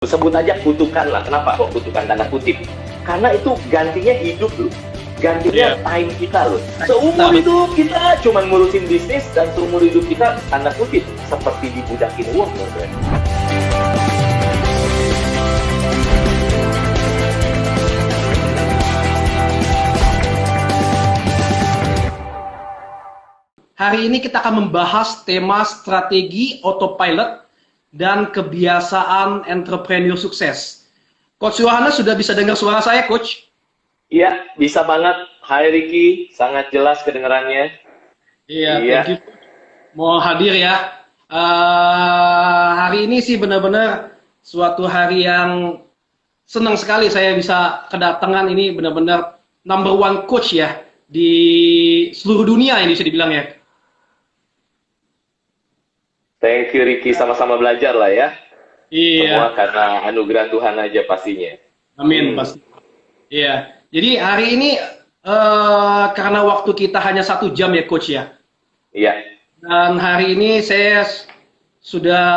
Sebut aja kutukan lah. Kenapa kok kutukan tanda kutip? Karena itu gantinya hidup loh. Gantinya time kita loh. Seumur hidup kita cuma ngurusin bisnis, dan seumur hidup kita tanda kutip seperti dibudakin uang. Hari ini kita akan membahas tema strategi autopilot dan kebiasaan entrepreneur sukses. Coach Yohanes sudah bisa dengar suara saya, Coach? Iya, bisa banget. Hai Ricky, sangat jelas kedengarannya. Iya, thank you. Mau hadir ya. Hari ini sih benar-benar suatu hari yang senang sekali saya bisa kedatangan ini benar-benar number one coach ya di seluruh dunia ini bisa dibilang ya. Thank you Ricky, sama-sama belajar lah ya. Iya. Semua karena anugerah Tuhan aja pastinya. Amin, pasti. Iya. Jadi hari ini karena waktu kita hanya 1 jam ya Coach ya. Iya. Dan hari ini saya sudah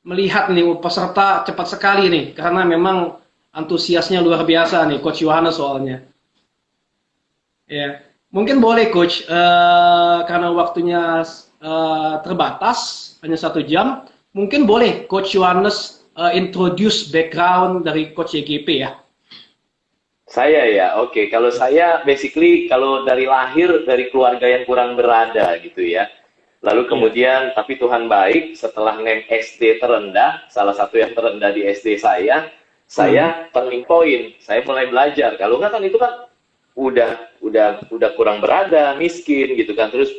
melihat nih peserta cepat sekali nih. Karena memang antusiasnya luar biasa nih Coach Yohanes soalnya. Ya. Mungkin boleh Coach, karena waktunya terbatas, hanya 1 jam. Mungkin boleh Coach Yohanes introduce background dari Coach YGP ya. Saya ya, oke. Kalau saya basically kalau dari lahir dari keluarga yang kurang berada gitu ya. Lalu kemudian tapi Tuhan baik setelah name SD terendah, salah satu yang terendah di SD saya turning point. Saya mulai belajar. Kalau nggak kan itu kan udah kurang berada, miskin gitu kan. Terus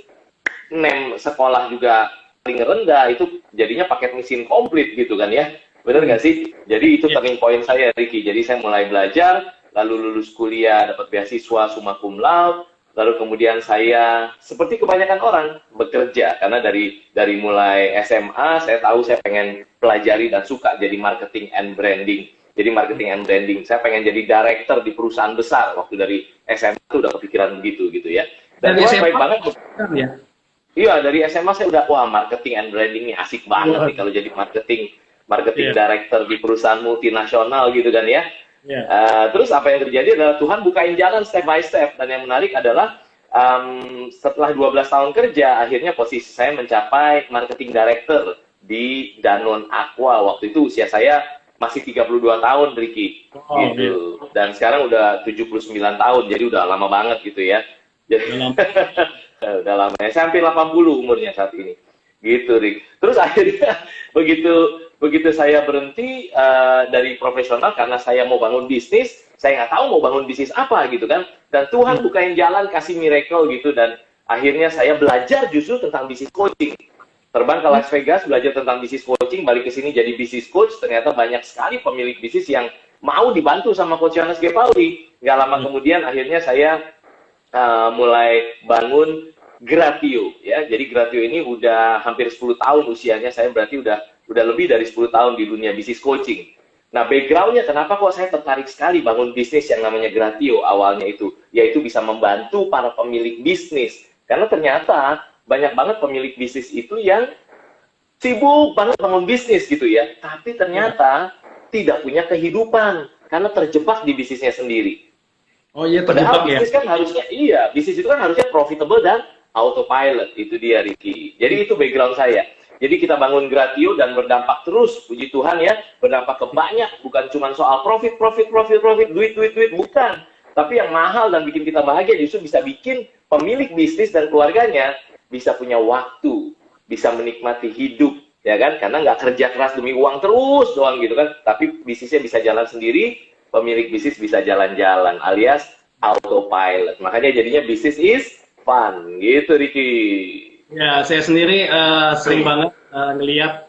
name sekolah juga paling rendah, itu jadinya paket mesin komplit gitu kan ya. Bener nggak sih? Jadi itu turning point saya, Ricky. Jadi saya mulai belajar, lalu lulus kuliah, dapat beasiswa summa cum laude, lalu kemudian saya seperti kebanyakan orang bekerja, karena dari mulai SMA saya tahu saya pengen pelajari dan suka jadi marketing and branding. Jadi marketing and branding, saya pengen jadi director di perusahaan besar. Waktu dari SMA itu udah kepikiran begitu gitu ya. Dan Tuhan baik banget. Ya? Iya, dari SMA saya udah, wah marketing and branding ini asik banget nih kalau jadi marketing director di perusahaan multinasional gitu kan ya. Terus apa yang terjadi adalah Tuhan bukain jalan step by step, dan yang menarik adalah setelah 12 tahun kerja, akhirnya posisi saya mencapai marketing director di Danone Aqua. Waktu itu usia saya masih 32 tahun, Ricky. Gitu. Dan sekarang udah 79 tahun, jadi udah lama banget gitu ya. Jadi, udah lama ya, saya hampir 80 umurnya saat ini. Gitu, Rick. Terus akhirnya begitu saya berhenti dari profesional karena saya mau bangun bisnis, saya nggak tahu mau bangun bisnis apa gitu kan. Dan Tuhan bukain jalan, kasih miracle gitu, dan akhirnya saya belajar justru tentang bisnis coaching. Terbang ke Las Vegas, belajar tentang bisnis coaching, balik ke sini jadi bisnis coach. Ternyata banyak sekali pemilik bisnis yang mau dibantu sama Coach Yohanes G. Pauli. Nggak lama kemudian akhirnya saya mulai bangun Gratio ya. Jadi Gratio ini udah hampir 10 tahun usianya, saya berarti udah lebih dari 10 tahun di dunia bisnis coaching. Nah, backgroundnya kenapa kok saya tertarik sekali bangun bisnis yang namanya Gratio awalnya itu, yaitu bisa membantu para pemilik bisnis. Karena ternyata banyak banget pemilik bisnis itu yang sibuk banget bangun bisnis gitu ya, tapi ternyata tidak punya kehidupan karena terjebak di bisnisnya sendiri. Oh iya, padahal terjebak bisnis kan harusnya, bisnis itu kan harusnya profitable dan autopilot. Itu dia, Ricky. Jadi itu background saya. Jadi kita bangun Gratio dan berdampak terus, puji Tuhan ya, berdampak ke banyak, bukan cuma soal profit, duit, bukan. Tapi yang mahal dan bikin kita bahagia justru bisa bikin pemilik bisnis dan keluarganya bisa punya waktu, bisa menikmati hidup, ya kan? Karena nggak kerja keras demi uang terus doang gitu kan, tapi bisnisnya bisa jalan sendiri, pemilik bisnis bisa jalan-jalan, alias autopilot. Makanya jadinya bisnis is fun, gitu Ricky. Ya, saya sendiri sering banget ngelihat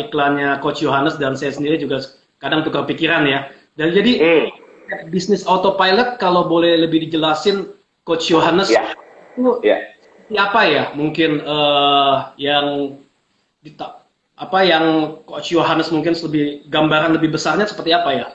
iklannya Coach Yohanes, dan saya sendiri juga kadang tukar pikiran ya. Dan jadi bisnis autopilot kalau boleh lebih dijelasin Coach Yohanes itu apa ya? Mungkin yang Coach Yohanes mungkin lebih gambaran lebih besarnya seperti apa ya?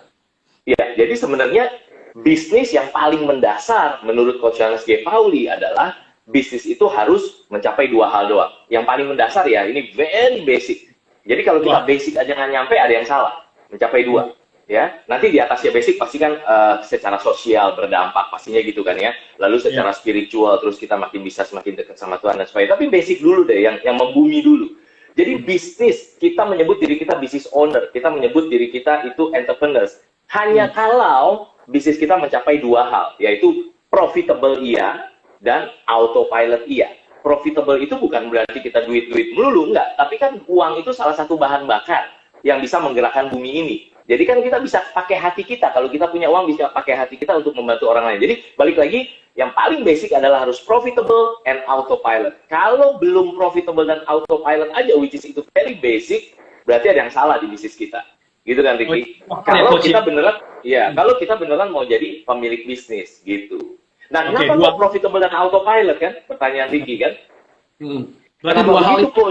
Ya, jadi sebenarnya bisnis yang paling mendasar menurut Coach Yohanes G. Pauli adalah bisnis itu harus mencapai 2 hal doang. Yang paling mendasar ya, ini very basic. Jadi kalau kita basic aja nggak nyampe, ada yang salah. Mencapai 2. Ya, nanti di atasnya basic pasti kan secara sosial berdampak pastinya gitu kan ya. Lalu secara spiritual terus kita makin bisa semakin dekat sama Tuhan dan sebagainya. Tapi basic dulu deh, yang membumi dulu. Jadi bisnis, kita menyebut diri kita business owner, kita menyebut diri kita itu entrepreneurs. Hanya kalau bisnis kita mencapai 2 hal, yaitu profitable iya dan autopilot iya. Profitable itu bukan berarti kita duit-duit melulu, enggak. Tapi kan uang itu salah satu bahan bakar yang bisa menggerakkan bumi ini. Jadi kan kita bisa pakai hati kita. Kalau kita punya uang, bisa pakai hati kita untuk membantu orang lain. Jadi balik lagi, yang paling basic adalah harus profitable and autopilot. Kalau belum profitable dan autopilot aja, which is itu very basic, berarti ada yang salah di bisnis kita. Gitu kan, Ricky? Kalau kita beneran, kalau kita beneran mau jadi pemilik bisnis, gitu. Nah, kenapa kok profitable dan autopilot kan? Pertanyaan Ricky kan? Berarti 2 hal itu,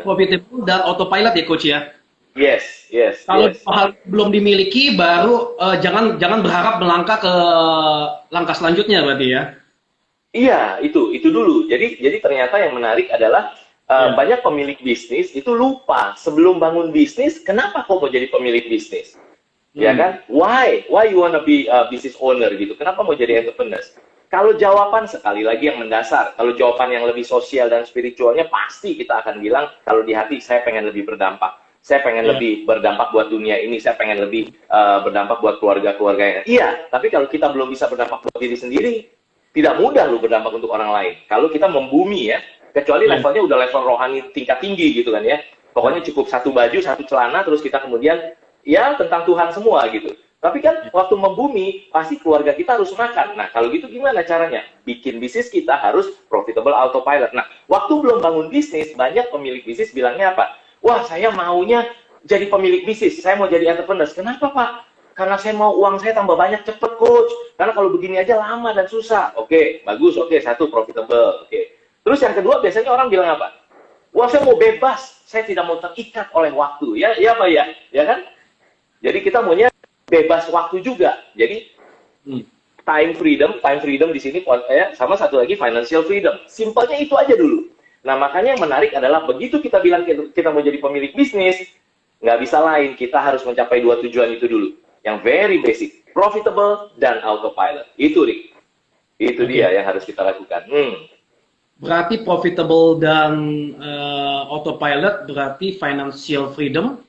profitable dan autopilot ya, Coach ya? Yes. Kalau hal belum dimiliki, baru jangan berharap melangkah ke langkah selanjutnya berarti ya? Iya, itu dulu. Jadi ternyata yang menarik adalah banyak pemilik bisnis itu lupa sebelum bangun bisnis, kenapa kok mau jadi pemilik bisnis? Ya kan? Why you wanna be a business owner gitu? Kenapa mau jadi entrepreneur? Kalau jawaban sekali lagi yang mendasar, kalau jawaban yang lebih sosial dan spiritualnya pasti kita akan bilang kalau di hati saya pengen lebih berdampak. Saya pengen lebih berdampak buat dunia ini, saya pengen lebih berdampak buat keluarga-keluarga. Iya, tapi kalau kita belum bisa berdampak buat diri sendiri, tidak mudah loh berdampak untuk orang lain. Kalau kita membumi ya, kecuali levelnya udah level rohani tingkat tinggi gitu kan ya. Pokoknya cukup 1 baju, 1 celana, terus kita kemudian ya tentang Tuhan semua gitu. Tapi kan waktu membumi, pasti keluarga kita harus makan. Nah, kalau gitu gimana caranya? Bikin bisnis kita harus profitable autopilot. Nah, waktu belum bangun bisnis, banyak pemilik bisnis bilangnya apa? Wah, saya maunya jadi pemilik bisnis, saya mau jadi entrepreneur. Kenapa, Pak? Karena saya mau uang saya tambah banyak cepet, Coach. Karena kalau begini aja lama dan susah. Oke, bagus, oke, 1, profitable. Oke. Terus yang kedua, biasanya orang bilang apa? Wah, saya mau bebas, saya tidak mau terikat oleh waktu. Ya Pak ya? Ya kan? Jadi kita maunya bebas waktu juga. Jadi time freedom di sini sama satu lagi financial freedom. Simpelnya itu aja dulu. Nah, makanya yang menarik adalah begitu kita bilang kita mau jadi pemilik bisnis, nggak bisa lain, kita harus mencapai 2 tujuan itu dulu. Yang very basic, profitable dan autopilot. Itu, Rick. Itu dia yang harus kita lakukan. Berarti profitable dan autopilot berarti financial freedom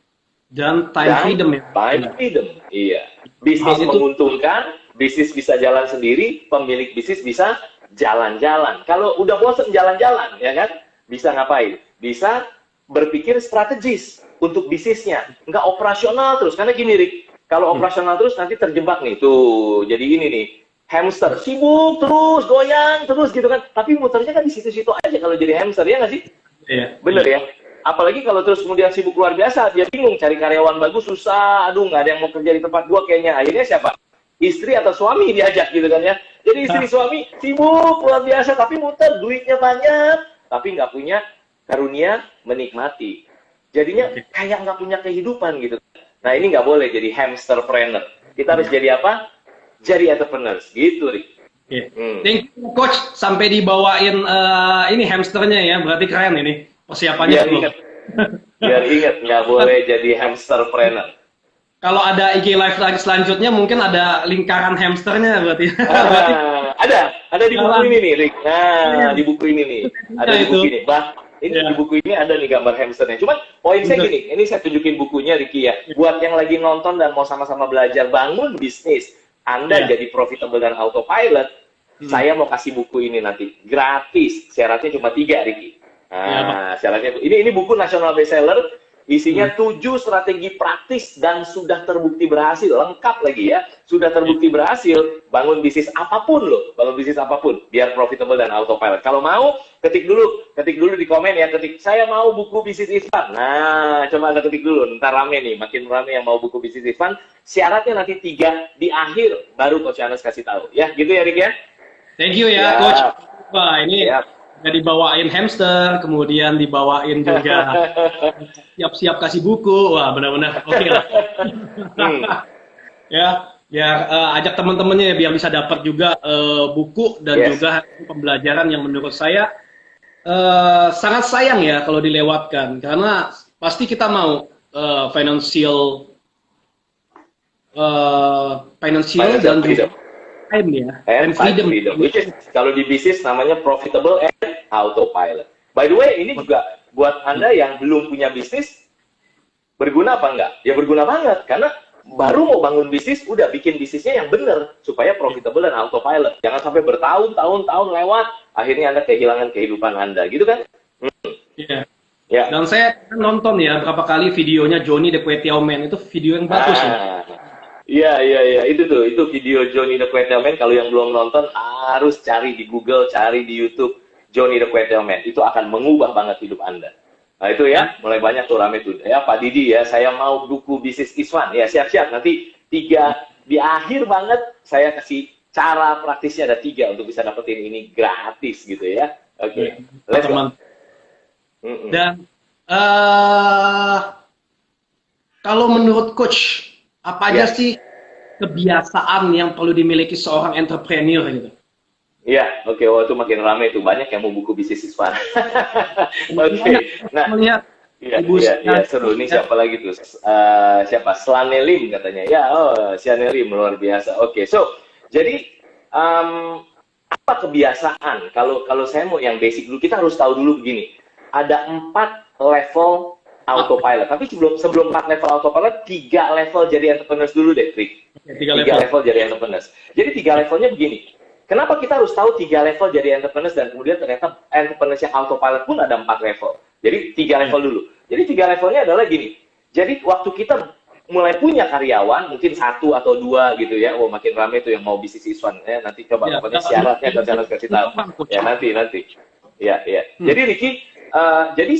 dan time freedom ya? Time freedom, iya. Bisnis menguntungkan, bisnis bisa jalan sendiri, pemilik bisnis bisa jalan-jalan. Kalau udah bosen jalan-jalan, ya kan? Bisa ngapain? Bisa berpikir strategis untuk bisnisnya. Nggak operasional terus. Karena gini, Rick. Kalau operasional terus nanti terjebak nih. Tuh, jadi ini nih. Hamster. Sibuk terus, goyang terus gitu kan. Tapi muternya kan di situ-situ aja kalau jadi hamster, ya nggak sih? Iya. Bener ya? Apalagi kalau terus kemudian sibuk luar biasa. Dia bingung cari karyawan bagus, susah. Aduh, nggak ada yang mau kerja di tempat gua kayaknya. Akhirnya siapa? Istri atau suami diajak gitu kan ya. Jadi istri suami sibuk luar biasa tapi muter, duitnya banyak tapi nggak punya karunia menikmati. Jadinya kayak nggak punya kehidupan gitu. Nah, ini nggak boleh jadi hamsterpreneur. Kita harus jadi apa? Jadi entrepreneurs gitu, Rick. Thank you, Coach. Sampai dibawain ini hamsternya ya, berarti keren ini persiapannya. Biar ingat nggak boleh jadi hamsterpreneur. Kalau ada IG live lagi selanjutnya mungkin ada lingkaran hamsternya berarti. Ada di buku ini nih, Rick. Nah, di buku ini nih. Ada di buku ini. Di buku ini ada nih gambar hamsternya. Cuman poin saya gini, ini saya tunjukin bukunya, Ricky ya. Buat yang lagi nonton dan mau sama-sama belajar bangun bisnis, Anda jadi profitable dan autopilot, saya mau kasih buku ini nanti. Gratis. Syaratnya cuma 3, Ricky. Nah, syaratnya ini buku nasional bestseller. Isinya 7 strategi praktis dan sudah terbukti berhasil, lengkap lagi ya, sudah terbukti berhasil bangun bisnis apapun loh, bangun bisnis apapun, biar profitable dan autopilot. Kalau mau, ketik dulu di komen ya, ketik saya mau buku bisnis Irfan. Nah, coba Anda ketik dulu, ntar rame nih, makin rame yang mau buku bisnis Irfan. Syaratnya nanti 3 di akhir, baru Coach Yohanes kasih tahu. Ya, gitu ya Rick ya. Thank you ya, Coach. Wah, ini dibawain hamster, kemudian dibawain juga siap-siap kasih buku. Wah, benar-benar oke lah. Ya, ajak teman-temannya ya biar bisa dapat juga buku dan juga pembelajaran yang menurut saya sangat sayang ya kalau dilewatkan, karena pasti kita mau financial dan juga time ya, and freedom. Which is kalau di bisnis namanya profitable and autopilot. By the way, ini juga buat Anda yang belum punya bisnis, berguna apa enggak? Ya berguna banget, karena baru mau bangun bisnis, udah bikin bisnisnya yang benar supaya profitable dan autopilot. Jangan sampai bertahun-tahun lewat, akhirnya Anda kehilangan kehidupan Anda, gitu kan? Iya. Ya. Dan saya nonton ya berapa kali videonya Johnny the Kway Teow Man, itu video yang bagus ya. Iya, itu video Johnny the Kway Teow Man. Kalau yang belum nonton harus cari di Google, cari di YouTube Johnny the Kway Teow Man. Itu akan mengubah banget hidup Anda. Nah itu ya, mulai banyak tuh rame tuh. Ya Pak Didi ya, saya mau buku bisnis Iswan. Ya siap-siap, nanti 3 di akhir banget saya kasih cara praktisnya, ada 3 untuk bisa dapetin ini gratis gitu ya. Oke, let's go. Dan kalau menurut Coach, apa aja sih kebiasaan yang perlu dimiliki seorang entrepreneur gitu? Iya, oke. Oh, itu makin ramai tuh, banyak yang mau buku bisnis Iswan. Oke. Nah, iya, seru. Ini siapa lagi tuh? Siapa? Slanelim katanya. Ya, Slanelim luar biasa. Oke, so jadi apa kebiasaan? Kalau saya mau yang basic dulu, kita harus tahu dulu begini. Ada 4 level autopilot. Tapi sebelum 4 level autopilot, 3 level jadi entrepreneurs dulu deh, Trik. 3 level jadi entrepreneurs. Jadi 3 levelnya begini. Kenapa kita harus tahu 3 level jadi entrepreneurs dan kemudian ternyata entrepreneurs yang autopilot pun ada 4 level. Jadi 3 level dulu. Jadi 3 levelnya adalah gini. Jadi waktu kita mulai punya karyawan, mungkin 1 atau 2 gitu ya. Oh, makin ramai tuh yang mau bisnis Iswan. Ya, nanti coba pokoknya syaratnya saya kasih tahu. Ya, nanti. Ya. Jadi Ricky, jadi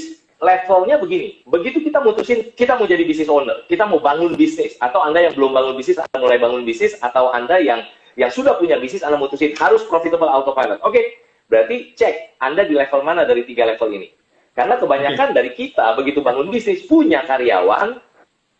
levelnya begini. Begitu kita mutusin kita mau jadi business owner, kita mau bangun bisnis, atau Anda yang belum bangun bisnis Anda mulai bangun bisnis, atau Anda yang sudah punya bisnis Anda mutusin harus profitable autopilot. Oke, berarti cek Anda di level mana dari 3 level ini. Karena kebanyakan dari kita begitu bangun bisnis punya karyawan,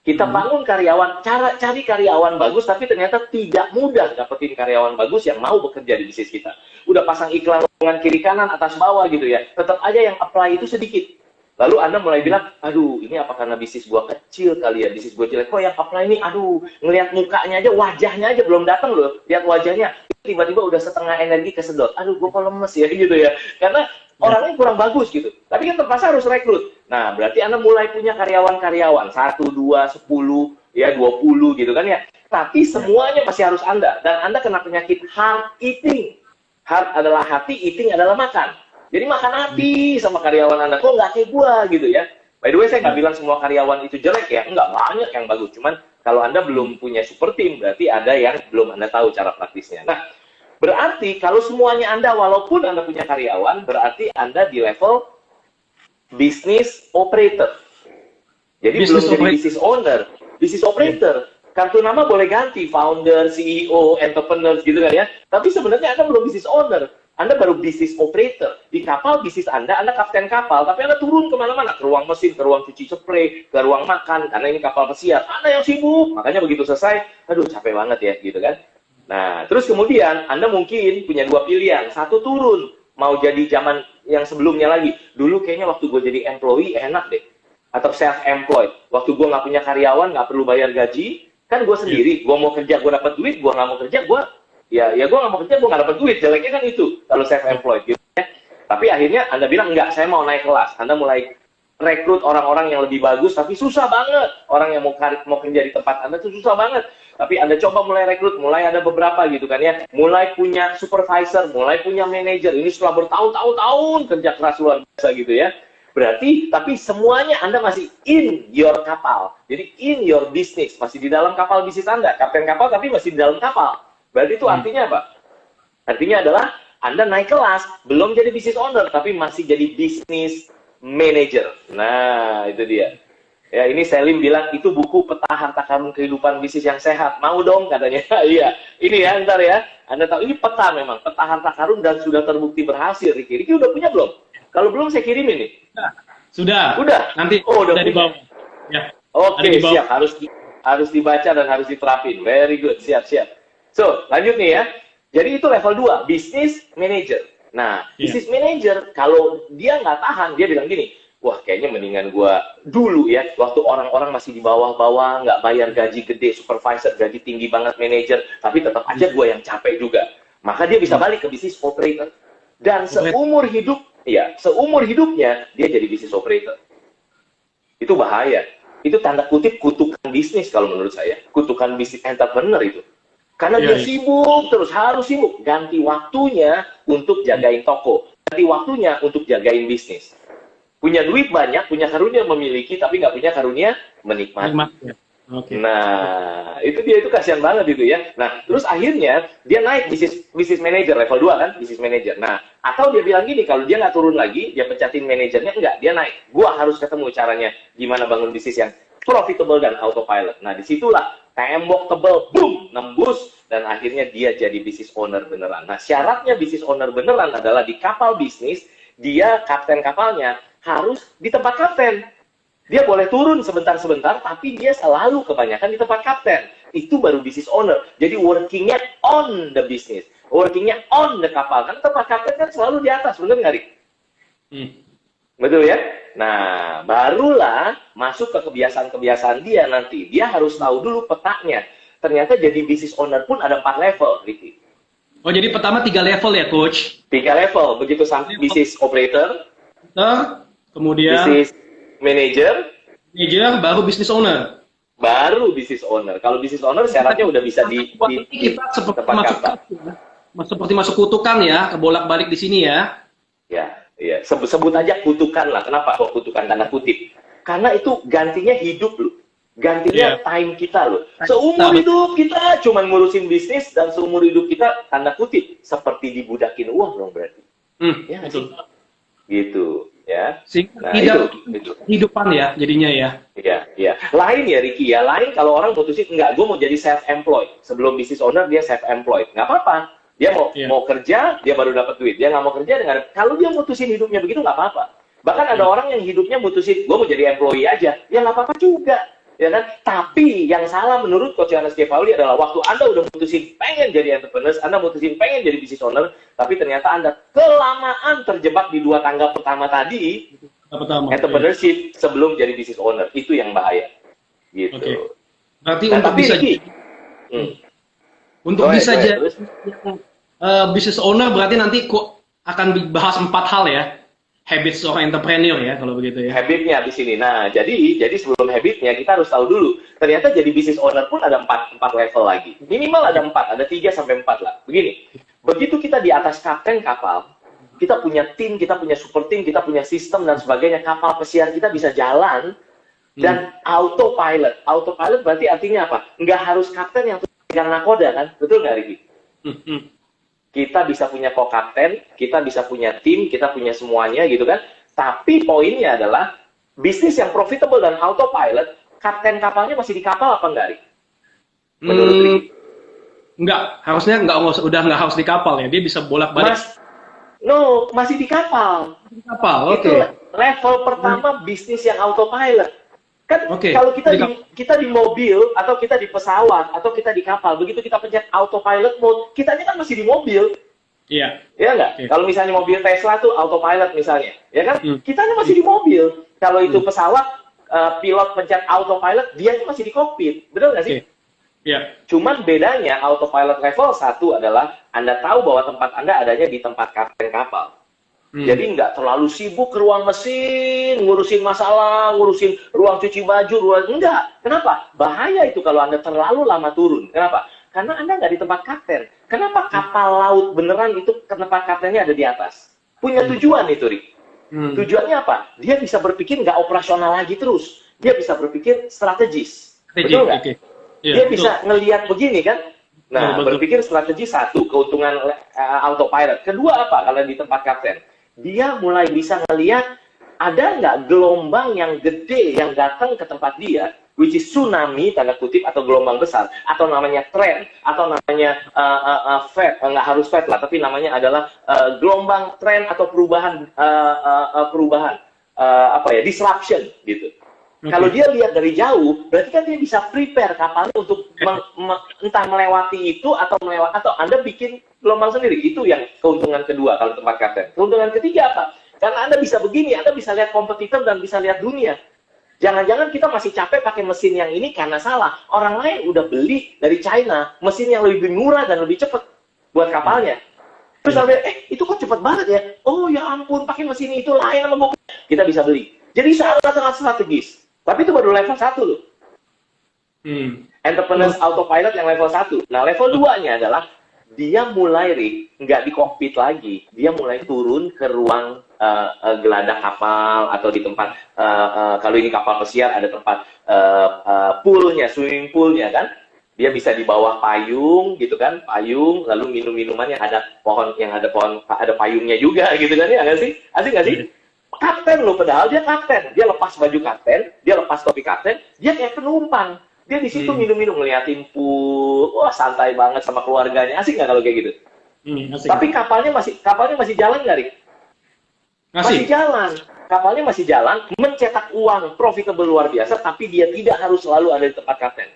kita bangun karyawan, cari karyawan bagus, tapi ternyata tidak mudah dapetin karyawan bagus yang mau bekerja di bisnis kita. Udah pasang iklan dengan kiri kanan atas bawah gitu ya, tetap aja yang apply itu sedikit. Lalu Anda mulai bilang, aduh ini apa karena bisnis gua kecil kali ya, bisnis gua jelek, kok yang apply ini, aduh ngelihat mukanya aja, wajahnya aja belum datang loh, lihat wajahnya, tiba-tiba udah setengah energi kesedot, aduh gua kok lemes ya gitu ya, karena orangnya kurang bagus gitu, tapi kan terpaksa harus rekrut. Nah berarti Anda mulai punya karyawan-karyawan, 1, 2, 10, ya 20 gitu kan ya, tapi semuanya masih harus Anda, dan Anda kena penyakit hard eating. Hard adalah hati, eating adalah makan. Jadi makan hati sama karyawan Anda, kok nggak kayak gua gitu ya. By the way, saya nggak bilang semua karyawan itu jelek ya, nggak, banyak yang bagus. Cuman kalau Anda belum punya super team, berarti ada yang belum Anda tahu cara praktisnya. Nah, berarti kalau semuanya Anda, walaupun Anda punya karyawan, berarti Anda di level business operator. Jadi belum jadi business owner, business operator. Kartu nama boleh ganti, founder, CEO, entrepreneur gitu kan ya. Tapi sebenarnya Anda belum business owner. Anda baru business operator. Di kapal bisnis Anda kapten kapal, tapi Anda turun kemana-mana, ke ruang mesin, ke ruang cuci spray, ke ruang makan, karena ini kapal pesiar. Anda yang sibuk, makanya begitu selesai, aduh capek banget ya, gitu kan. Nah, terus kemudian Anda mungkin punya 2 pilihan. 1 turun, mau jadi zaman yang sebelumnya lagi. Dulu kayaknya waktu gue jadi employee enak deh. Atau self-employed. Waktu gue nggak punya karyawan, nggak perlu bayar gaji, kan gue sendiri, gue mau kerja, gue dapat duit, gue nggak mau kerja, gue nggak mau kerja, gue nggak dapat duit. Jeleknya kan itu kalau self-employed gitu ya. Tapi akhirnya Anda bilang enggak, saya mau naik kelas. Anda mulai rekrut orang-orang yang lebih bagus, tapi susah banget. Orang yang mau kerja di tempat Anda itu susah banget. Tapi Anda coba mulai rekrut, mulai ada beberapa gitu kan ya. Mulai punya supervisor, mulai punya manajer. Ini setelah bertahun-tahun kerja keras luar biasa gitu ya. Berarti, tapi semuanya Anda masih in your kapal. Jadi in your business, masih di dalam kapal bisnis Anda. Kapten kapal tapi masih di dalam kapal. Berarti itu artinya apa? Artinya adalah Anda naik kelas, belum jadi business owner, tapi masih jadi business manager. Nah, itu dia. Ya, ini Selim bilang, itu buku Peta Harta Karun Kehidupan Bisnis yang Sehat. Mau dong, katanya. Iya, ini ya, ntar ya. Anda tahu, ini peta memang. Peta Harta Karun dan sudah terbukti berhasil, Ricky. Ricky udah punya belum? Kalau belum, saya kirimin nih. Sudah. Nanti, udah dibawa. Ya. Oke, siap. Harus dibaca dan harus diterapin. Very good, siap. So, lanjut nih ya. Jadi itu level 2, business manager. Nah, business manager, kalau dia nggak tahan, dia bilang gini, wah kayaknya mendingan gue dulu ya, waktu orang-orang masih di bawah-bawah, nggak bayar gaji gede, supervisor, gaji tinggi banget, manajer, tapi tetap aja gue yang capek juga. Maka dia bisa balik ke bisnis operator. Dan seumur hidupnya, dia jadi bisnis operator. Itu bahaya. Itu tanda kutip kutukan bisnis kalau menurut saya. Kutukan bisnis entrepreneur itu. Karena dia sibuk terus, harus sibuk. Ganti waktunya untuk jagain toko. Ganti waktunya untuk jagain bisnis. Punya duit banyak, punya karunia memiliki, tapi nggak punya karunia menikmati. Okay. Nah, itu dia, itu kasihan banget itu ya. Nah, terus akhirnya dia naik bisnis manager level 2 kan, bisnis manager. Nah, atau dia bilang gini, kalau dia nggak turun lagi, dia pencatin manajernya, enggak, dia naik. Gua harus ketemu caranya gimana bangun bisnis yang profitable dan autopilot. Nah, disitulah tembok tebel, boom, nembus, dan akhirnya dia jadi bisnis owner beneran. Nah, syaratnya bisnis owner beneran adalah di kapal bisnis, dia kapten kapalnya harus di tempat kapten. Dia boleh turun sebentar-sebentar, tapi dia selalu kebanyakan di tempat kapten. Itu baru business owner. Jadi working-nya on the business. Working-nya on the kapal. Kan tempat kapten kan selalu di atas, bener nggak, Rik? Betul ya? Nah, barulah masuk ke kebiasaan-kebiasaan dia nanti. Dia harus tahu dulu petanya. Ternyata jadi business owner pun ada 4 level, Ricky. Oh, jadi pertama 3 level ya, Coach? 3 level. Begitu sampai business operator, kemudian business manager, baru business owner. Baru business owner. Kalau business owner syaratnya udah bisa di kita seperti masuk kutukan ya, kebolak-balik di sini ya. Ya, sebut aja kutukan lah. Kenapa kok kutukan tanda kutip? Karena itu gantinya hidup lu. Gantinya time kita loh. Seumur hidup kita cuma ngurusin bisnis, dan seumur hidup kita tanda kutip seperti dibudakin uang dong berarti. Ya, betul. Gitu. Ya, nah, tidak itu kehidupan ya jadinya ya. Iya. Lain ya, Ricky ya. Lain kalau orang mutusin enggak, gue mau jadi self-employed. Sebelum business owner dia self-employed. Nggak apa-apa. Dia mau kerja, dia baru dapat duit. Dia nggak mau kerja dengan. Kalau dia mutusin hidupnya begitu nggak apa-apa. Bahkan ada orang yang hidupnya mutusin, gue mau jadi employee aja. Ya nggak apa-apa juga. Ya kan? Tapi yang salah menurut Coach Yohanes Kefauly adalah waktu Anda udah mutusin pengen jadi entrepreneur, Anda mutusin pengen jadi business owner, tapi ternyata Anda kelamaan terjebak di 2 tangga pertama tadi, entrepreneurship sebelum jadi business owner. Itu yang bahaya. Gitu. Okay. Berarti untuk bisa jadi business owner berarti nanti akan dibahas 4 hal ya. Habits seorang entrepreneur ya, kalau begitu ya. Habitnya di sini. Nah, jadi sebelum habitnya kita harus tahu dulu. Ternyata jadi business owner pun ada 4 level lagi. Minimal ada 4, ada 3 sampai 4 lah. Begini, begitu kita di atas kapten kapal, kita punya tim, kita punya super tim, kita punya sistem dan sebagainya. Kapal pesiar kita bisa jalan dan autopilot. Autopilot berarti artinya apa? Nggak harus kapten yang pegang nakoda kan? Betul nggak, Riki? Kita bisa punya co-kapten, kita bisa punya tim, kita punya semuanya gitu kan. Tapi poinnya adalah bisnis yang profitable dan autopilot, kapten kapalnya masih di kapal apa enggak, Rik? Menurut Riki? Enggak, harusnya udah nggak harus di kapal ya, dia bisa bolak-balik. Masih di kapal. Di kapal, oke. Itu level pertama bisnis yang autopilot. Kan kalau kita di mobil, atau kita di pesawat, atau kita di kapal, begitu kita pencet autopilot mode, kitanya kan masih di mobil. Iya. Iya nggak? Kalau misalnya mobil Tesla tuh autopilot misalnya, ya kan? Kitanya masih di mobil. Kalau itu pesawat, pilot pencet autopilot, dia itu masih di kokpit. Betul nggak sih? Iya. Cuman bedanya autopilot level 1 adalah Anda tahu bahwa tempat Anda adanya di tempat kapten kapal. Jadi nggak terlalu sibuk ke ruang mesin, ngurusin masalah, ngurusin ruang cuci baju, enggak. Kenapa? Bahaya itu kalau Anda terlalu lama turun. Kenapa? Karena Anda nggak di tempat kapten. Kenapa kapal laut beneran itu tempat kaptennya ada di atas? Punya tujuan itu, Rik. Tujuannya apa? Dia bisa berpikir nggak operasional lagi terus. Dia bisa berpikir strategis. Betul nggak? Dia bisa ngelihat begini kan? Nah, berpikir strategi 1, keuntungan autopilot. Kedua apa kalau di tempat kapten? Dia mulai bisa ngelihat ada nggak gelombang yang gede yang datang ke tempat dia, which is tsunami, tanda kutip, atau gelombang besar, atau namanya trend, atau namanya nggak harus fed lah, tapi namanya adalah gelombang tren atau perubahan, disruption gitu. Kalau dia lihat dari jauh, berarti kan dia bisa prepare kapalnya untuk entah melewati itu atau Anda bikin gelombang sendiri. Itu yang keuntungan kedua kalau tempat kapten. Keuntungan ketiga apa? Karena Anda bisa begini, Anda bisa lihat kompetitor dan bisa lihat dunia. Jangan-jangan kita masih capek pakai mesin yang ini karena salah. Orang lain udah beli dari China, mesin yang lebih murah dan lebih cepat buat kapalnya. Terus sampai, itu kok cepat banget ya? Oh ya ampun, pakai mesin itu lain sama mobil. Kita bisa beli. Jadi sangat-sangat strategis. Tapi itu baru level 1 loh. Entrepreneurs autopilot yang level 1. Nah, level 2-nya adalah dia mulai nggak di cockpit lagi. Dia mulai turun ke ruang geladak kapal atau di tempat kalau ini kapal pesiar ada tempat poolnya, swimming poolnya kan. Dia bisa di bawah payung gitu kan, payung lalu minum-minuman yang ada payungnya juga gitu kan ya nggak sih? Asik nggak sih? Kapten loh, padahal dia kapten. Dia lepas baju kapten, dia lepas topi kapten, dia kayak penumpang. Dia di situ minum-minum, ngeliatin pool, wah santai banget sama keluarganya. Asik nggak kalau kayak gitu? Asik. Tapi kapalnya masih jalan nggak, Rik? Masih jalan. Kapalnya masih jalan, mencetak uang profitable luar biasa, tapi dia tidak harus selalu ada di tempat kapten.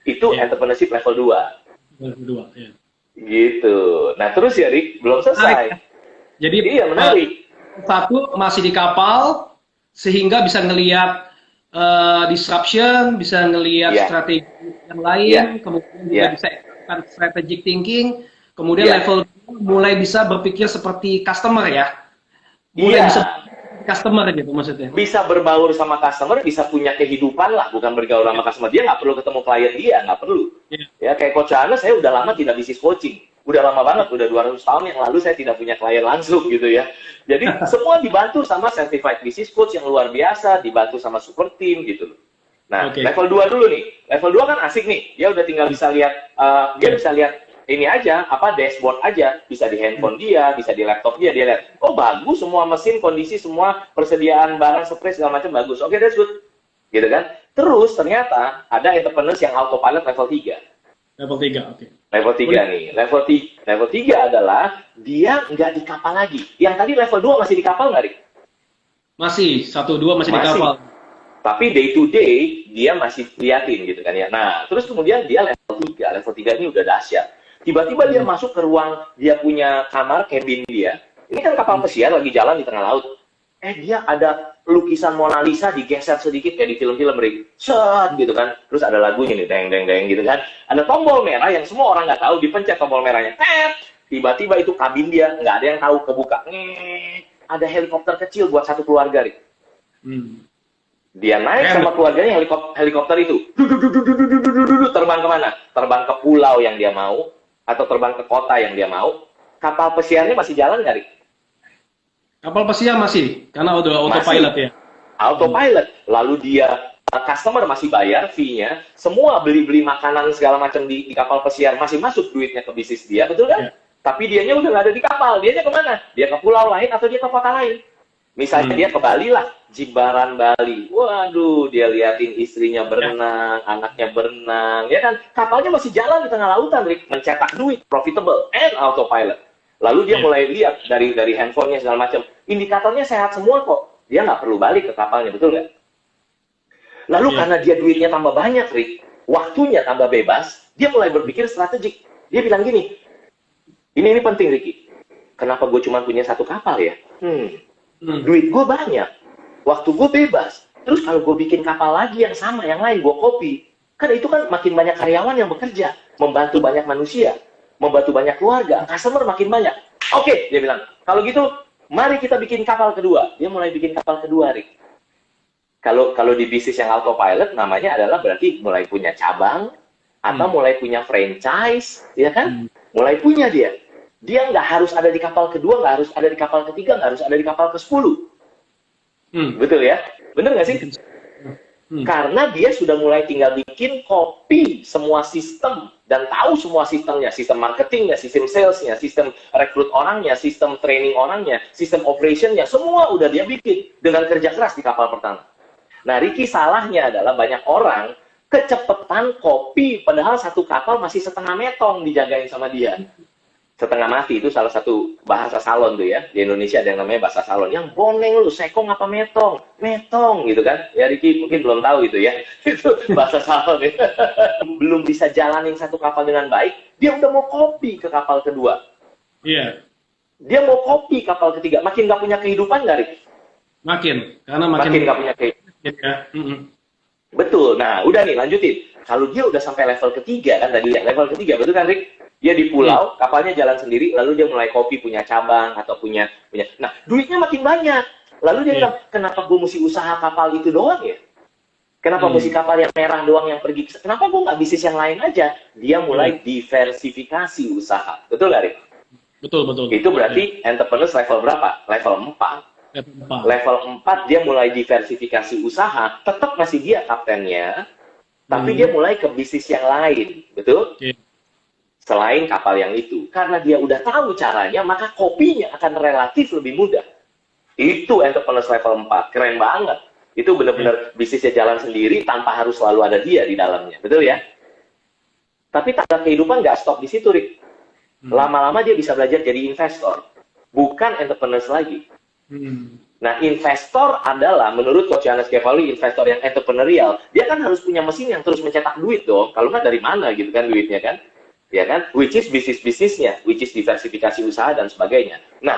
Itu entrepreneurship level 2. Level 2, ya. Gitu. Nah terus ya, Rik, belum selesai. Jadi iya, menarik. Satu masih di kapal, sehingga bisa ngelihat disruption, bisa ngelihat strategi yang lain, kemudian juga bisa melakukan strategic thinking, kemudian level 2 mulai bisa berpikir seperti customer ya, mulai bisa customer gitu maksudnya. Bisa berbaur sama customer, bisa punya kehidupan lah, bukan bergaul sama customer. Dia nggak perlu ketemu klien dia, nggak perlu. Ya kayak Coach Johannes, saya udah lama tidak bisnis coaching. Udah lama banget, udah 200 tahun yang lalu saya tidak punya klien langsung gitu ya. Jadi semua dibantu sama certified business coach yang luar biasa, dibantu sama super team gitu. Nah, level 2 dulu nih. Level 2 kan asik nih. Dia udah tinggal bisa lihat, dia bisa lihat ini aja, dashboard aja. Bisa di handphone dia, bisa di laptop dia lihat. Oh bagus, semua mesin, kondisi, semua persediaan barang, spray, segala macam bagus. Oke, that's good. Gitu kan. Terus ternyata ada entrepreneurs yang autopilot level 3. Level 3, oke. Level 3 nih. Level 3 adalah dia nggak di kapal lagi. Yang tadi level 2 masih di kapal nggak, Rik? Masih, 1, 2 masih di kapal. Tapi day to day dia masih liatin gitu kan ya. Nah, terus kemudian dia level 3. Level 3 ini udah dahsyat. Tiba-tiba dia masuk ke ruang, dia punya kamar, cabin dia. Ini kan kapal pesiar lagi jalan di tengah laut. Dia ada lukisan Mona Lisa digeser sedikit kayak di film-film, Rik. Set gitu kan. Terus ada lagunya nih, deng deng deng gitu kan. Ada tombol merah yang semua orang nggak tahu, dipencet tombol merahnya. Tiba-tiba itu kabin dia, nggak ada yang tahu, kebuka. Ada helikopter kecil buat satu keluarga, Rik. Dia naik sama keluarganya helikopter itu. Terbang kemana? Terbang ke pulau yang dia mau, atau terbang ke kota yang dia mau. Kapal pesiarnya masih jalan nggak, Rik? Kapal pesiar masih, karena udah autopilot ya. Autopilot. Lalu dia, customer masih bayar fee-nya, semua beli-beli makanan segala macam di kapal pesiar masih masuk duitnya ke bisnis dia, betul kan? Tapi dianya udah nggak ada di kapal. Dianya kemana? Dia ke pulau lain atau dia ke kota lain? Misalnya dia ke Bali lah, Jimbaran Bali. Waduh, dia liatin istrinya berenang, anaknya berenang, ya kan? Kapalnya masih jalan di tengah lautan, Rik, mencetak duit, profitable, and autopilot. Lalu dia mulai lihat dari handphonenya segala macam. Indikatornya sehat semua kok. Dia nggak perlu balik ke kapalnya, betul nggak? Lalu karena dia duitnya tambah banyak, Rik, waktunya tambah bebas, dia mulai berpikir strategik. Dia bilang gini, ini penting, Ricky. Kenapa gue cuma punya satu kapal ya? Duit gue banyak, waktu gue bebas. Terus kalau gue bikin kapal lagi yang sama, yang lain, gue copy. Kan itu kan makin banyak karyawan yang bekerja, membantu banyak manusia, membantu banyak keluarga, customer makin banyak. Oke, dia bilang, kalau gitu, mari kita bikin kapal kedua. Dia mulai bikin kapal kedua, Rik. Kalau di bisnis yang autopilot, namanya adalah berarti mulai punya cabang, atau mulai punya franchise, ya kan? Mulai punya dia. Dia nggak harus ada di kapal kedua, nggak harus ada di kapal ketiga, nggak harus ada di kapal ke-10. Betul ya? Bener nggak sih? Karena dia sudah mulai tinggal bikin copy semua sistem dan tahu semua sistemnya, sistem marketingnya, sistem salesnya, sistem rekrut orangnya, sistem training orangnya, sistem operationnya, semua udah dia bikin dengan kerja keras di kapal pertama. Nah, Ricky salahnya adalah banyak orang kecepatan copy, padahal satu kapal masih setengah metong dijagain sama dia. Setengah mati itu salah satu bahasa salon tuh ya. Di Indonesia ada yang namanya bahasa salon. Yang boneng lu, sekong apa metong? Metong gitu kan. Ya Ricky mungkin belum tahu itu ya. Itu bahasa salon ya. Belum bisa jalanin satu kapal dengan baik, dia udah mau copy ke kapal kedua. Iya. Dia mau copy kapal ketiga, makin nggak punya kehidupan nggak, Rik? Makin, karena makin Makin nggak punya kehidupan. ya. Betul. Nah, udah nih, lanjutin. Kalau dia udah sampai level ketiga, kan tadi ya, level ketiga, betul kan, Rik? Dia di pulau, kapalnya jalan sendiri, lalu dia mulai copy, punya cabang, atau punya. Nah, duitnya makin banyak. Lalu dia bilang, kenapa gue mesti usaha kapal itu doang ya? Kenapa mesti kapal yang merah doang yang pergi? Kenapa gue nggak bisnis yang lain aja? Dia mulai diversifikasi usaha. Betul nggak, Rik? Betul. Itu berarti entrepreneur level berapa? Level 4. Level 4 dia mulai diversifikasi usaha, tetap masih dia kaptennya, tapi dia mulai ke bisnis yang lain, betul? Selain kapal yang itu. Karena dia udah tahu caranya, maka kopinya akan relatif lebih mudah. Itu entrepreneur level 4, keren banget. Itu benar-benar bisnisnya jalan sendiri tanpa harus selalu ada dia di dalamnya, betul ya? Tapi tanda kehidupan nggak stop di situ, Rik. Lama-lama dia bisa belajar jadi investor, bukan entrepreneur lagi. Nah, investor adalah, menurut Coach Johannes Kefauly, investor yang entrepreneurial, dia kan harus punya mesin yang terus mencetak duit dong. Kalau nggak dari mana gitu kan duitnya kan? Ya kan? Which is bisnis-bisnisnya, which is diversifikasi usaha dan sebagainya. Nah,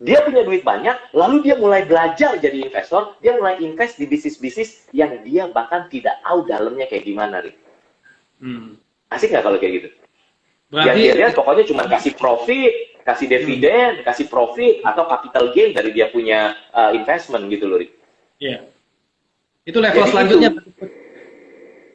dia punya duit banyak, lalu dia mulai belajar jadi investor, dia mulai invest di bisnis-bisnis yang dia bahkan tidak tahu dalamnya kayak gimana, Rik. Asik nggak kalau kayak gitu? Berarti, yang dia lihat pokoknya cuma kasih profit, kasih dividen, kasih profit, atau capital gain dari dia punya investment gitu loh, Rik. Iya. Itu level jadi selanjutnya.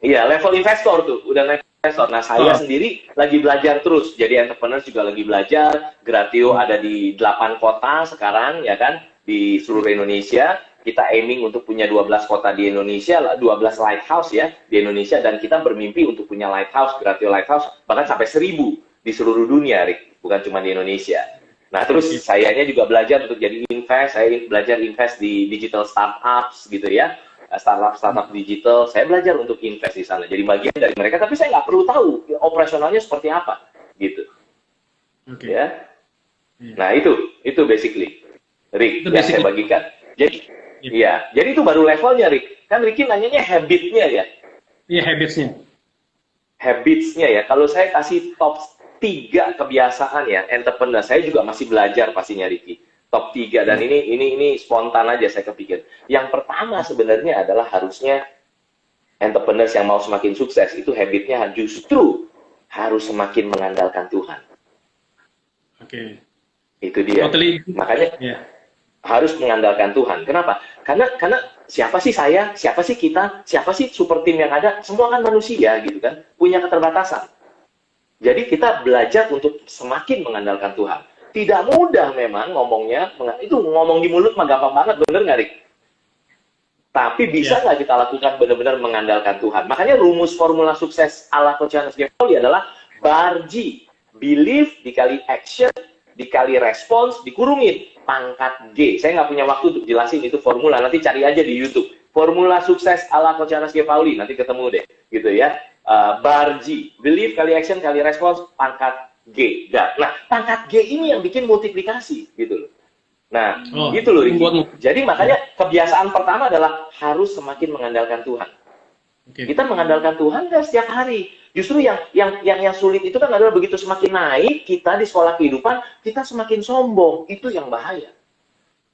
Iya, level investor tuh, udah level investor. Nah, saya sendiri lagi belajar terus. Jadi entrepreneur juga lagi belajar. Gratio ada di 8 kota sekarang, ya kan? Di seluruh Indonesia. Kita aiming untuk punya 12 kota di Indonesia, 12 lighthouse ya, di Indonesia. Dan kita bermimpi untuk punya lighthouse, Gratio Lighthouse, bahkan sampai 1000 di seluruh dunia, Rik. Bukan cuma di Indonesia. Nah, terus sayanya juga belajar untuk jadi invest. Saya belajar invest di digital startups gitu ya. Startup digital, saya belajar untuk invest di sana. Jadi bagian dari mereka, tapi saya nggak perlu tahu operasionalnya seperti apa, gitu. Ya. Nah, itu basically, Rick, yang saya bagikan. Jadi, iya, jadi itu baru levelnya, Rick. Kan Ricky nanyanya habitnya ya? Iya, habitsnya. Habitsnya ya. Kalau saya kasih top 3 kebiasaan ya, entrepreneur, saya juga masih belajar pastinya, Ricky. Top 3, dan ini spontan aja saya kepikir. Yang pertama sebenarnya adalah harusnya entrepreneur yang mau semakin sukses, itu habitnya justru harus semakin mengandalkan Tuhan. Itu dia. Makanya harus mengandalkan Tuhan. Kenapa? Karena siapa sih saya, siapa sih kita, siapa sih super tim yang ada, semua kan manusia gitu kan, punya keterbatasan. Jadi kita belajar untuk semakin mengandalkan Tuhan. Tidak mudah memang ngomongnya, itu ngomong di mulut mah gampang banget, bener nggak, Rik? Tapi bisa nggak kita lakukan benar-benar mengandalkan Tuhan? Makanya rumus formula sukses ala Coach Johannes Kefauly adalah BARG, belief dikali action, dikali respons, dikurungin, pangkat G. Saya nggak punya waktu untuk jelasin itu formula, nanti cari aja di YouTube. Formula sukses ala Coach Johannes Kefauly, nanti ketemu deh, gitu ya. BARG, belief kali action kali respons, pangkat G. Nah, pangkat G ini yang bikin multiplikasi, gitu loh. Nah, gitu loh, Ricky. Jadi makanya kebiasaan pertama adalah harus semakin mengandalkan Tuhan. Kita mengandalkan Tuhan kan setiap hari. Justru yang sulit itu kan adalah begitu semakin naik kita di sekolah kehidupan, kita semakin sombong. Itu yang bahaya.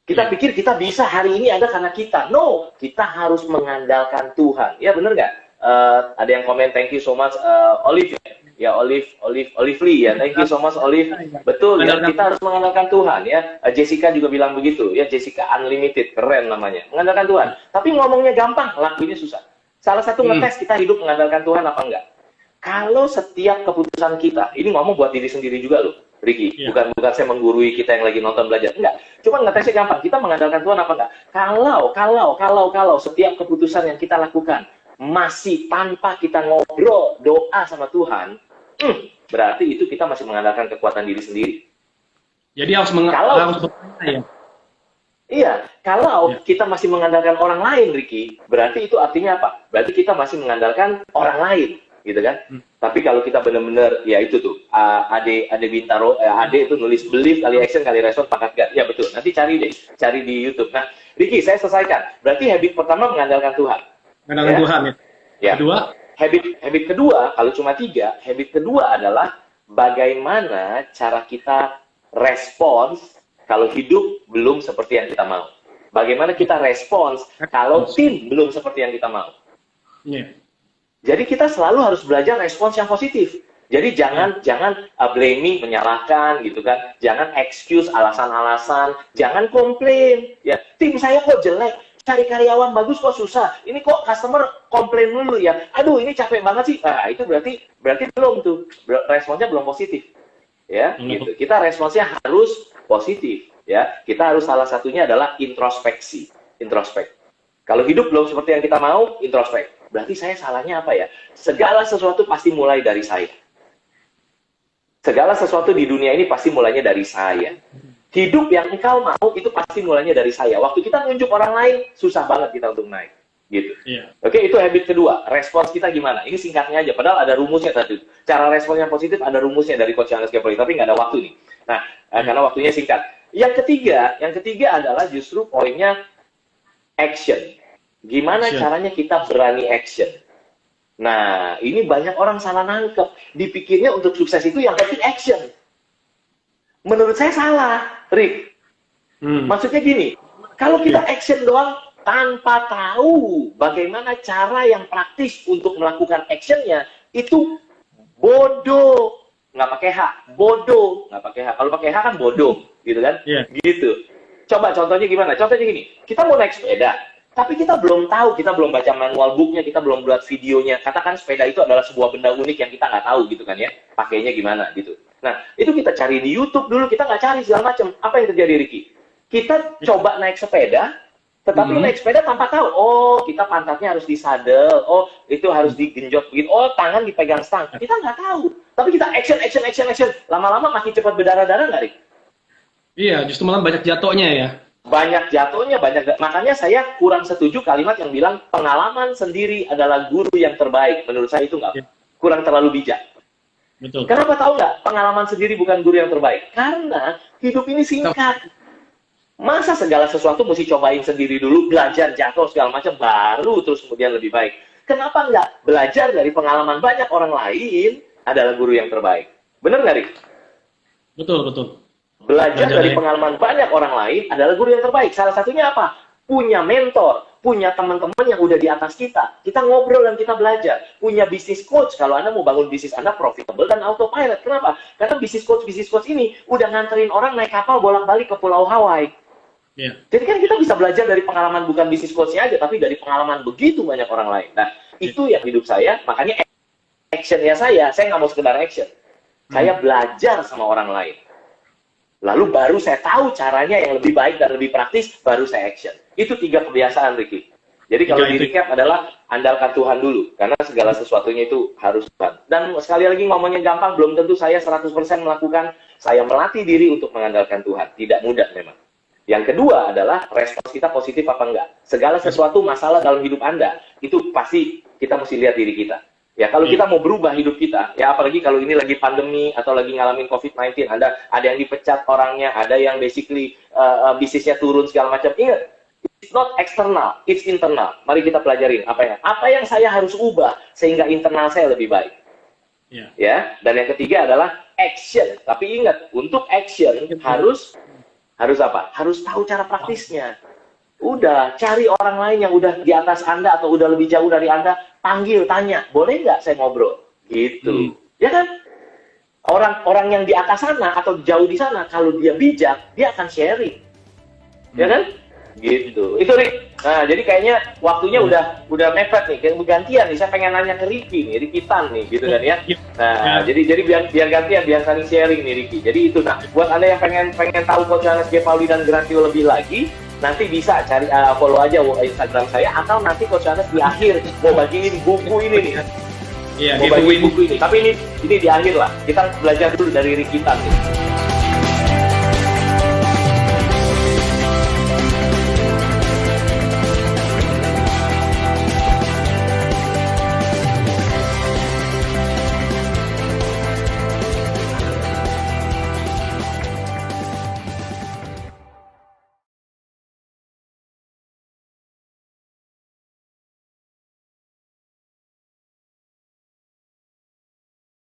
Kita pikir kita bisa hari ini ada karena kita. No, kita harus mengandalkan Tuhan. Ya bener nggak? Ada yang komen, thank you so much, Olive. Ya, Olive Lee ya, thank you so much, Olive. Betul ya, kita harus mengandalkan Tuhan ya. Jessica juga bilang begitu ya, Jessica Unlimited, keren namanya, mengandalkan Tuhan. Tapi ngomongnya gampang, lakuinnya susah. Salah satu ngetes kita hidup mengandalkan Tuhan apa enggak. Kalau setiap keputusan kita, ini ngomong buat diri sendiri juga loh, Ricky. Bukan saya menggurui kita yang lagi nonton belajar, enggak. Cuma ngetesnya gampang, kita mengandalkan Tuhan apa enggak. Kalau setiap keputusan yang kita lakukan masih tanpa kita ngobrol, doa sama Tuhan, berarti itu kita masih mengandalkan kekuatan diri sendiri. Jadi harus bertanya ya. Iya, kalau kita masih mengandalkan orang lain, Ricky, berarti itu artinya apa? Berarti kita masih mengandalkan orang lain, gitu kan? Tapi kalau kita benar-benar, ya itu tuh, Ade Bintaro, Ade itu nulis belief kali action kali respon pangkat God. Ya betul, nanti cari di YouTube. Nah, Ricky, saya selesaikan. Berarti habit pertama mengandalkan Tuhan. Mengandalkan Tuhan ya. Kedua? Habit kedua, kalau cuma 3, habit kedua adalah bagaimana cara kita respons kalau hidup belum seperti yang kita mau? Bagaimana kita respons kalau tim belum seperti yang kita mau? Yeah. Jadi kita selalu harus belajar respons yang positif. Jadi jangan blaming, menyalahkan gitu kan. Jangan excuse, alasan-alasan. Jangan komplain. Ya, tim saya kok jelek. Cari karyawan bagus kok susah. Ini kok customer komplain dulu ya. Aduh, ini capek banget sih. Nah, itu berarti belum tuh. Responsnya belum positif. Ya, gitu. Kita responsnya harus positif. Ya, kita harus salah satunya adalah introspeksi. Kalau hidup belum seperti yang kita mau, introspek. Berarti saya salahnya apa ya? Segala sesuatu pasti mulai dari saya. Segala sesuatu di dunia ini pasti mulainya dari saya. Hidup yang engkau mau itu pasti mulainya dari saya. Waktu kita nunjuk orang lain, susah banget kita untuk naik. Gitu. Yeah. Oke, itu habit kedua. Respons kita gimana? Ini singkatnya aja. Padahal ada rumusnya tadi. Cara respons yang positif ada rumusnya dari Coach Yohanes Kepoli. Tapi nggak ada waktu nih. Nah, karena waktunya singkat. Yang ketiga adalah justru poinnya action. Gimana caranya kita berani action? Nah, ini banyak orang salah nangkep. Dipikirnya untuk sukses itu yang penting action. Menurut saya salah, Rick. Maksudnya gini, kalau kita action doang tanpa tahu bagaimana cara yang praktis untuk melakukan actionnya, itu bodoh. Nggak pakai H, bodoh. Nggak pakai H. Kalau pakai H kan bodoh, gitu kan? Yeah. Gitu. Coba contohnya gimana? Contohnya gini, kita mau naik sepeda, tapi kita belum tahu, kita belum baca manual booknya, kita belum buat videonya. Katakan sepeda itu adalah sebuah benda unik yang kita nggak tahu gitu kan ya, pakainya gimana gitu. Nah, itu kita cari di YouTube dulu, kita nggak cari segala macam. Apa yang terjadi, Ricky? Kita coba naik sepeda, tetapi naik sepeda tanpa tahu. Oh, kita pantatnya harus disadel. Oh, itu harus digenjot begitu. Oh, tangan dipegang stang. Kita nggak tahu. Tapi kita action. Lama-lama makin cepat berdarah-darah nggak, Rick? Iya, justru malah banyak jatuhnya ya. Banyak jatuhnya, makanya saya kurang setuju kalimat yang bilang pengalaman sendiri adalah guru yang terbaik. Menurut saya itu nggak, kurang terlalu bijak. Betul. Kenapa tahu nggak? Pengalaman sendiri bukan guru yang terbaik. Karena hidup ini singkat. Masa segala sesuatu mesti cobain sendiri dulu, belajar, jatuh, segala macam, baru terus kemudian lebih baik. Kenapa nggak belajar dari pengalaman banyak orang lain adalah guru yang terbaik? Bener nggak, Rick? Betul. Belajar dari pengalaman banyak orang lain adalah guru yang terbaik. Salah satunya apa? Punya mentor, punya teman-teman yang udah di atas kita. Kita ngobrol dan kita belajar. Punya bisnis coach. Kalau Anda mau bangun bisnis Anda profitable dan autopilot. Kenapa? Karena bisnis coach ini udah nganterin orang naik kapal bolak-balik ke Pulau Hawaii. Yeah. Jadi kan kita bisa belajar dari pengalaman bukan bisnis coach-nya aja, tapi dari pengalaman begitu banyak orang lain. Nah, itu yang hidup saya. Makanya action-nya saya nggak mau sekedar action. Saya belajar sama orang lain. Lalu baru saya tahu caranya yang lebih baik dan lebih praktis, baru saya action. Itu 3 kebiasaan, Ricky. Jadi kalau di recap adalah andalkan Tuhan dulu, karena segala sesuatunya itu harus Tuhan. Dan sekali lagi ngomongnya gampang, belum tentu saya 100% melakukan, saya melatih diri untuk mengandalkan Tuhan. Tidak mudah memang. Yang kedua adalah respons kita positif apa enggak. Segala sesuatu masalah dalam hidup Anda, itu pasti kita mesti lihat diri kita. Ya, kalau kita mau berubah hidup kita, ya apalagi kalau ini lagi pandemi atau lagi ngalamin COVID-19, ada yang dipecat orangnya, ada yang basically bisnisnya turun segala macam. Ingat, it's not external, it's internal. Mari kita pelajarin apa yang saya harus ubah sehingga internal saya lebih baik. Yeah. Ya, dan yang ketiga adalah action. Tapi ingat, untuk action harus apa? Harus tahu cara praktisnya. Udah, cari orang lain yang udah di atas Anda atau udah lebih jauh dari Anda, panggil, tanya, boleh nggak saya ngobrol? Gitu. Ya kan? Orang yang di atas sana atau jauh di sana, kalau dia bijak, dia akan sharing. Ya kan? Gitu. Itu, Rick. Nah, jadi kayaknya waktunya udah mepet nih, kayak gantian nih. Saya pengen nanya ke Ricky nih, Ricky Tan nih, gitu kan ya. Nah, jadi biar gantian, biar saling sharing nih, Ricky. Jadi itu, nah, buat Anda yang pengen tahu Coach Yohanes Kepoli dan Gratio lebih lagi, nanti bisa cari follow aja Instagram saya, atau nanti Coach Yohanes di akhir mau bagiin buku ini nih. Iya, mau bagiin buku ini. Tapi ini di akhir lah. Kita belajar dulu dari Ricky Tan nih.